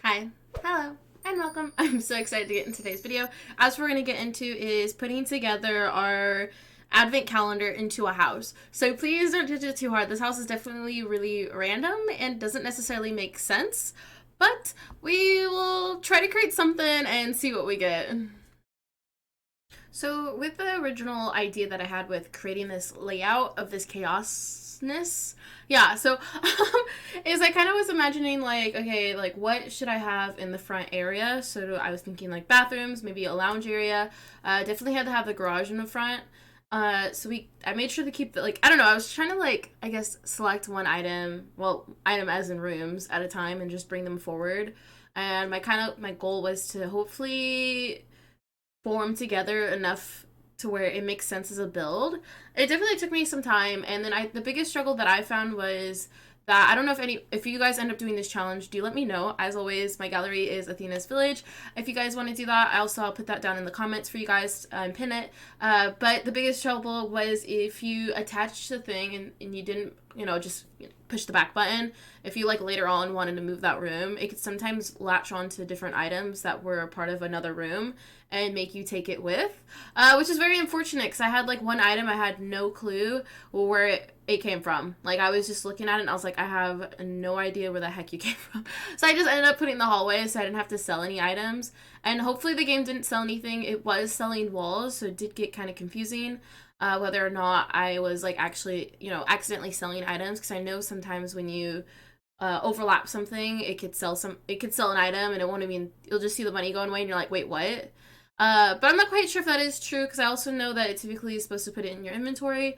Hi, hello, and welcome. I'm so excited to get into today's video. As we're going to get into is putting together our advent calendar into a house. So please don't judge it too hard. This house is definitely really random and doesn't necessarily make sense, but we will try to create something and see what we get. So with the original idea that I had with creating this layout of this chaosness, yeah, so is I kind of was imagining like, okay, like what should I have in the front area? So I was thinking like bathrooms, maybe a lounge area. Definitely had to have the garage in the front. I made sure to keep the, like, I don't know, I was trying to like, I guess, select one item, well, item as in rooms at a time and just bring them forward. And my goal was to hopefully form together enough to where it makes sense as a build. It definitely took me some time, and then the biggest struggle that I found was that I don't know if you guys end up doing this challenge, do let me know. As always, my gallery is Athena's Village. If you guys want to do that, I'll put that down in the comments for you guys and pin it. But the biggest trouble was if you attach the thing and you didn't, just push the back button. If you like later on wanted to move that room, it could sometimes latch on to different items that were a part of another room and make you take it with, which is very unfortunate because I had like one item I had no clue where it came from. Like I was just looking at it and I was like, I have no idea where the heck you came from. So I just ended up putting it in the hallway so I didn't have to sell any items. And hopefully the game didn't sell anything. It was selling walls, so it did get kind of confusing. Whether or not I was like actually, accidentally selling items, because I know sometimes when you overlap something, it could sell an item and it won't even, you'll just see the money going away and you're like, wait, what? But I'm not quite sure if that is true because I also know that it typically is supposed to put it in your inventory.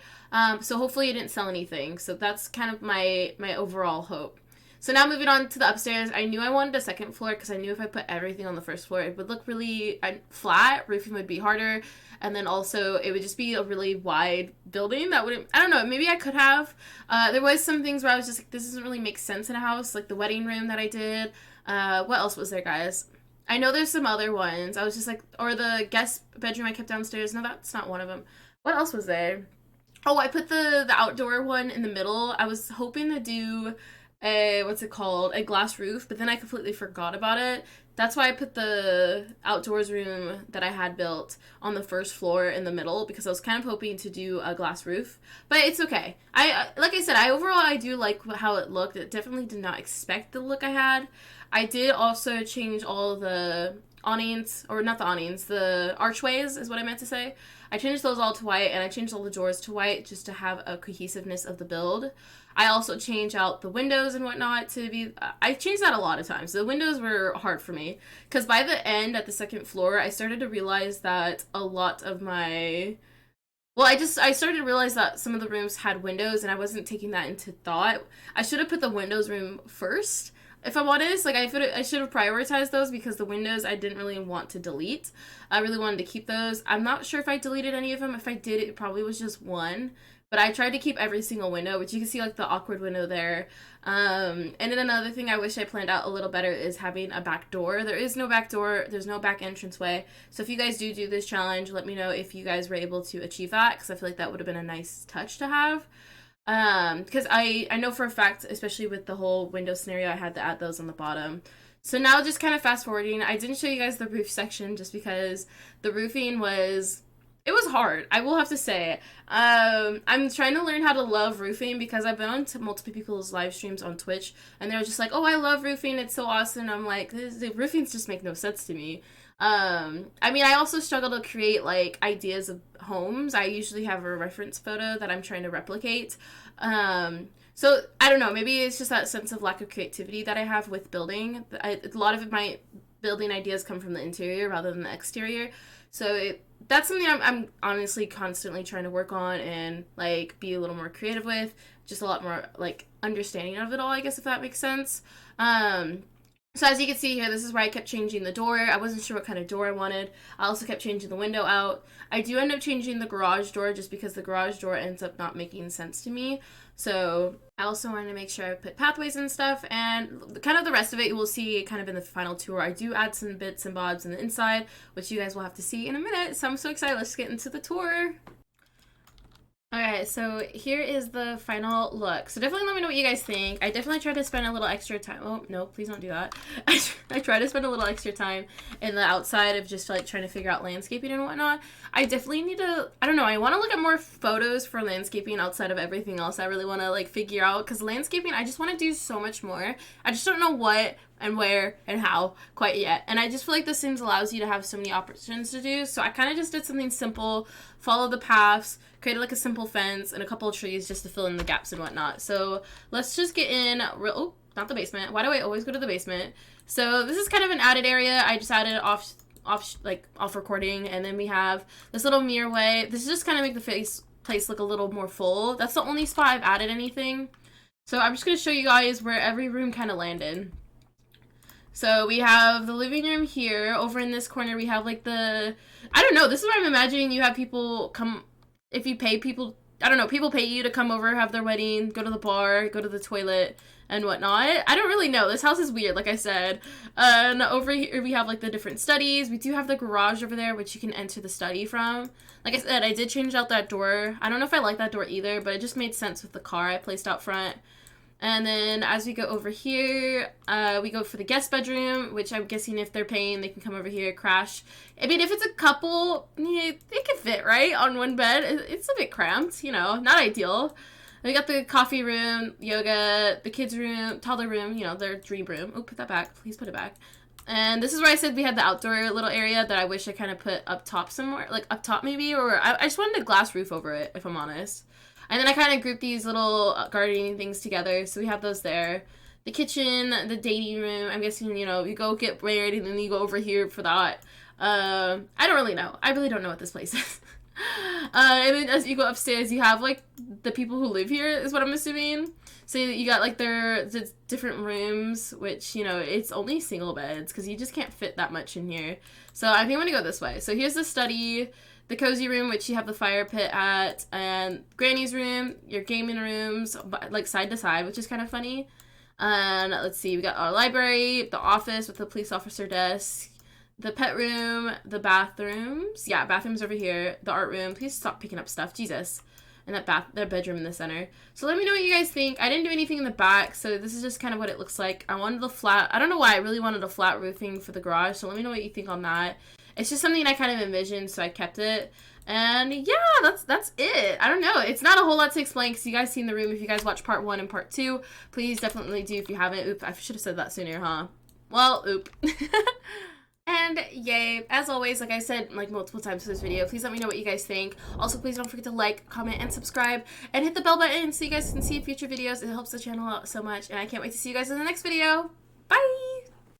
So hopefully it didn't sell anything. So that's kind of my overall hope. So now moving on to the upstairs, I knew I wanted a second floor because I knew if I put everything on the first floor, it would look really flat. Roofing would be harder. And then also it would just be a really wide building that wouldn't, I don't know, maybe I could have. There was some things where I was just like, this doesn't really make sense in a house, like the wedding room that I did. What else was there, guys? I know there's some other ones. I was just like, or the guest bedroom I kept downstairs. No, that's not one of them. What else was there? Oh, I put the outdoor one in the middle. I was hoping to do a, what's it called? A glass roof, but then I completely forgot about it. That's why I put the outdoors room that I had built on the first floor in the middle because I was kind of hoping to do a glass roof. But it's okay. Like I said, I do like how it looked. It definitely did not expect the look I had. I did also change all the awnings, or not the awnings, the archways is what I meant to say. I changed those all to white, and I changed all the doors to white just to have a cohesiveness of the build. I also changed out the windows and whatnot to be. I changed that a lot of times. The windows were hard for me because by the end at the second floor, I started to realize that a lot of my. Well, I started to realize that some of the rooms had windows, and I wasn't taking that into thought. I should have put the windows room first. If I'm honest, like I should have prioritized those because the windows I didn't really want to delete. I really wanted to keep those. I'm not sure if I deleted any of them. If I did, it probably was just one. But I tried to keep every single window, which you can see like the awkward window there. And then another thing I wish I planned out a little better is having a back door. There is no back door. There's no back entranceway. So if you guys do this challenge, let me know if you guys were able to achieve that because I feel like that would have been a nice touch to have. Because I know for a fact, especially with the whole window scenario, I had to add those on the bottom. So now just kind of fast forwarding, I didn't show you guys the roof section just because the roofing was, it was hard. I will have to say. I'm trying to learn how to love roofing because I've been on to multiple people's live streams on Twitch and they're just like, oh, I love roofing. It's so awesome. I'm like, the roofings just make no sense to me. I mean, I also struggle to create like ideas of homes. I usually have a reference photo that I'm trying to replicate. So I don't know, maybe it's just that sense of lack of creativity that I have with building. A lot of my building ideas come from the interior rather than the exterior. So that's something I'm honestly constantly trying to work on and like be a little more creative with, just a lot more like understanding of it all, I guess, if that makes sense. So as you can see here, this is where I kept changing the door. I wasn't sure what kind of door I wanted. I also kept changing the window out. I do end up changing the garage door just because the garage door ends up not making sense to me. So I also wanted to make sure I put pathways and stuff, and kind of the rest of it you will see kind of in the final tour. I do add some bits and bobs in the inside, which you guys will have to see in a minute. So I'm so excited. Let's get into the tour. Okay, so here is the final look. So definitely let me know what you guys think. I definitely tried to spend a little extra time. Oh, no, please don't do that. I try to spend a little extra time in the outside of just like trying to figure out landscaping and whatnot. I definitely need to, I don't know, I want to look at more photos for landscaping outside of everything else I really want to like figure out, because landscaping, I just want to do so much more. I just don't know what and where and how quite yet. And I just feel like The Sims allows you to have so many options to do. So I kind of just did something simple, follow the paths, created like a simple fence and a couple of trees just to fill in the gaps and whatnot. So let's just get in oh, not the basement. Why do I always go to the basement? So this is kind of an added area. I just added off recording, and then we have this little mirror way. This is just kind of make the place look a little more full. That's the only spot I've added anything. So I'm just going to show you guys where every room kind of landed. So we have the living room here. Over in this corner, we have like I don't know, this is what I'm imagining. You have people come, if you pay people, I don't know, people pay you to come over, have their wedding, go to the bar, go to the toilet, and whatnot. I don't really know. This house is weird, like I said. And over here, we have like the different studies. We do have the garage over there, which you can enter the study from. Like I said, I did change out that door. I don't know if I like that door either, but it just made sense with the car I placed out front. And then as we go over here, we go for the guest bedroom, which I'm guessing if they're paying, they can come over here, crash. I mean, if it's a couple, yeah, they can fit, right, on one bed. It's a bit cramped, you know, not ideal. We got the coffee room, yoga, the kids' room, toddler room, you know, their dream room. Oh, put that back. Please put it back. And this is where I said we had the outdoor little area that I wish I kind of put up top somewhere, like up top maybe, or I just wanted a glass roof over it, if I'm honest. And then I kind of grouped these little gardening things together. So we have those there. The kitchen, the dating room. I'm guessing, you know, you go get married and then you go over here for that. I don't really know. I really don't know what this place is. And then as you go upstairs, you have, like, the people who live here is what I'm assuming. So you got, like, the different rooms, which, you know, it's only single beds because you just can't fit that much in here. So I think I'm going to go this way. So here's the study. The cozy room, which you have the fire pit at, and Granny's room, your gaming rooms, like side to side, which is kind of funny. And let's see, we got our library, the office with the police officer desk, the pet room, the bathrooms. Yeah, bathrooms over here. The art room. Please stop picking up stuff, Jesus. And their bedroom in the center. So let me know what you guys think. I didn't do anything in the back, so this is just kind of what it looks like. I wanted the flat. I don't know why I really wanted a flat roofing for the garage, so let me know what you think on that. It's just something I kind of envisioned, so I kept it. And yeah, that's it. I don't know. It's not a whole lot to explain because you guys seen the room. If you guys watch part 1 and part 2, please definitely do if you haven't. Oop, I should have said that sooner, huh? Well, oop. And yay, as always, like I said like multiple times in this video, please let me know what you guys think. Also, please don't forget to like, comment, and subscribe, and hit the bell button so you guys can see future videos. It helps the channel out so much, and I can't wait to see you guys in the next video. Bye!